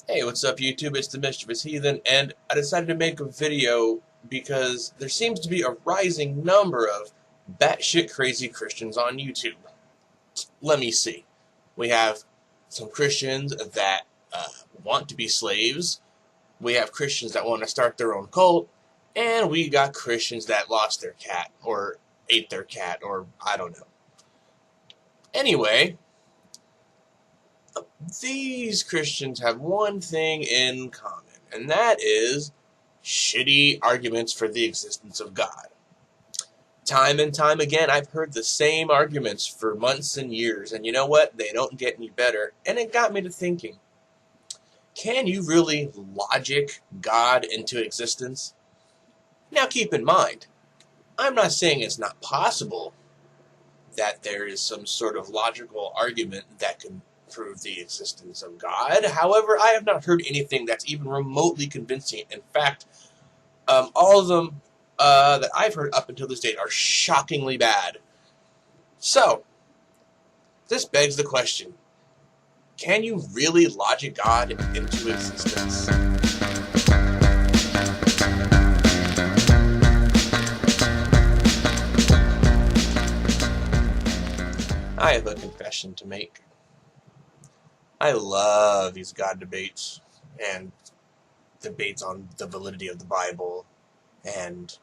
Hey, what's up YouTube? It's the Mischievous Heathen, and I decided to make a video because there seems to be a rising number of batshit crazy Christians on YouTube. Let me see. We have some Christians that want to be slaves, we have Christians that want to start their own cult, and we got Christians that lost their cat, or ate their cat, or I don't know. Anyway, these Christians have one thing in common, and that is shitty arguments for the existence of God. Time and time again, I've heard the same arguments for months and years, and you know what? They don't get any better, and it got me to thinking, can you really logic God into existence? Now keep in mind, I'm not saying it's not possible that there is some sort of logical argument that can prove the existence of God. However, I have not heard anything that's even remotely convincing. In fact, all of them that I've heard up until this date are shockingly bad. So, this begs the question, can you really logic God into existence? I have a confession to make. I love these God debates and debates on the validity of the Bible and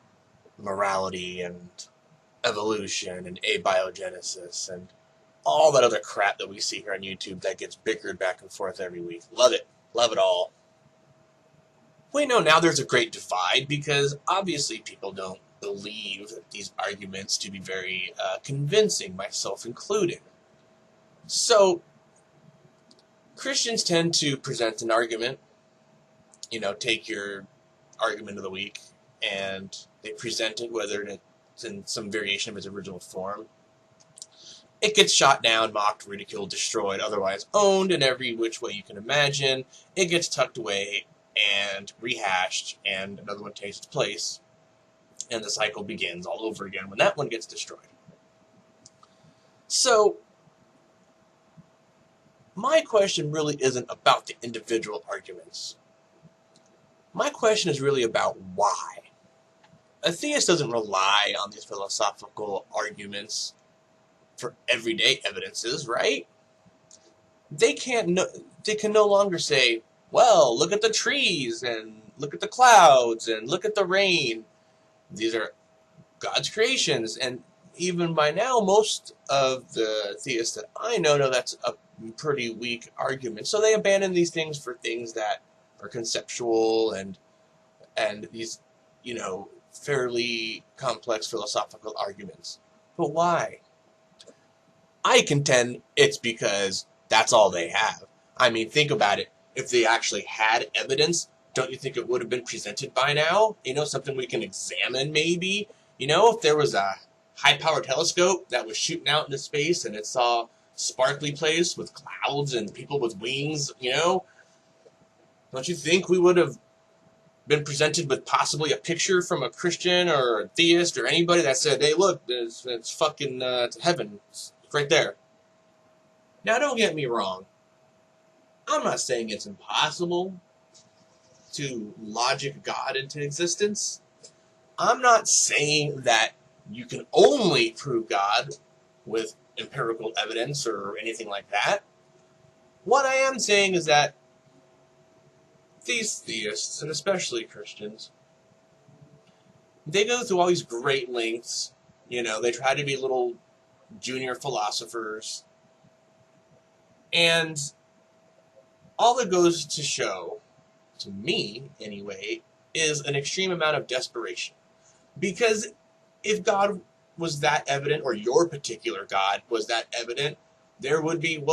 morality and evolution and abiogenesis and all that other crap that we see here on YouTube that gets bickered back and forth every week. Love it. Love it all. We know now there's a great divide because obviously people don't believe these arguments to be very convincing, myself included. So, Christians tend to present an argument, take your argument of the week, and they present it, whether it's in some variation of its original form. It gets shot down, mocked, ridiculed, destroyed, otherwise owned in every which way you can imagine. It gets tucked away and rehashed, and another one takes its place, and the cycle begins all over again when that one gets destroyed. So, my question really isn't about the individual arguments. My question is really about why. A theist doesn't rely on these philosophical arguments for everyday evidences, right? They can no longer say, well, look at the trees, and look at the clouds, and look at the rain. These are God's creations, and even by now, most of the theists that I know that's a pretty weak argument. So they abandon these things for things that are conceptual and these, fairly complex philosophical arguments. But why? I contend it's because that's all they have. I mean, think about it. If they actually had evidence, don't you think it would have been presented by now? Something we can examine maybe? If there was a high-powered telescope that was shooting out into space and it saw sparkly place with clouds and people with wings, don't you think we would have been presented with possibly a picture from a Christian or a theist or anybody that said, hey, look, it's fucking it's heaven. It's right there. Now, don't get me wrong. I'm not saying it's impossible to logic God into existence. I'm not saying that you can only prove God with empirical evidence or anything like that. What I am saying is that these theists, and especially Christians, they go through all these great lengths. They try to be little junior philosophers. And all that goes to show, to me anyway, is an extreme amount of desperation. Because if God was that evident, or your particular God was that evident, there would be,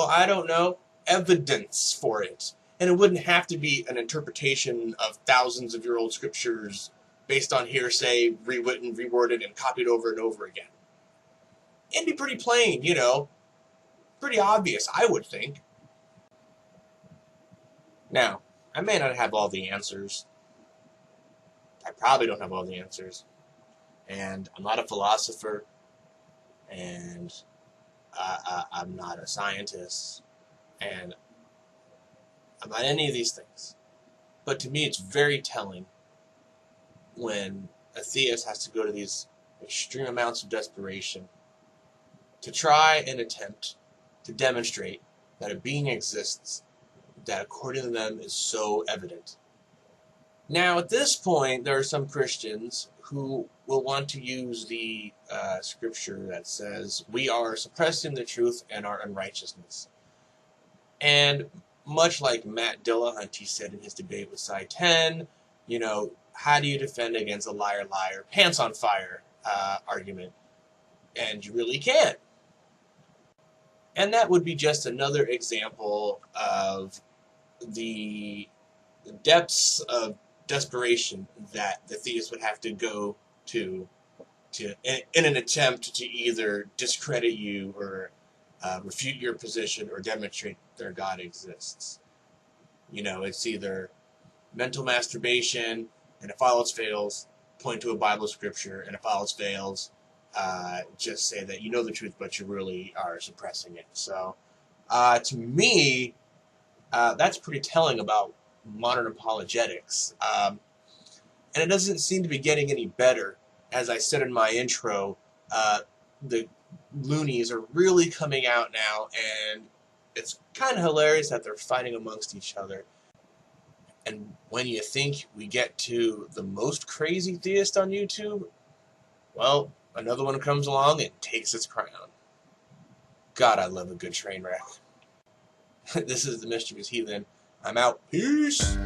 evidence for it. And it wouldn't have to be an interpretation of thousands of year old scriptures based on hearsay, rewritten, reworded, and copied over and over again. It'd be pretty plain, pretty obvious, I would think. Now, I may not have all the answers. I probably don't have all the answers. And I'm not a philosopher. And I'm not a scientist. And I'm not any of these things. But to me, it's very telling when a theist has to go to these extreme amounts of desperation to try and attempt to demonstrate that a being exists that, according to them, is so evident. Now, at this point, there are some Christians who will want to use the scripture that says, we are suppressing the truth and our unrighteousness. And much like Matt Dillahunt, he said in his debate with Side 10, how do you defend against a liar, pants on fire argument? And you really can't. And that would be just another example of the depths of desperation that the theists would have to go to in an attempt to either discredit you or refute your position or demonstrate their God exists. It's either mental masturbation, and if all else fails, point to a Bible scripture, and if all else fails, just say that you know the truth, but you really are suppressing it. So, to me, that's pretty telling about modern apologetics. And it doesn't seem to be getting any better. As I said in my intro, the loonies are really coming out now, and it's kind of hilarious that they're fighting amongst each other. And when you think we get to the most crazy theist on YouTube, well, another one comes along and takes its crown. God, I love a good train wreck. This is the Mischievous Heathen. I'm out. Peace!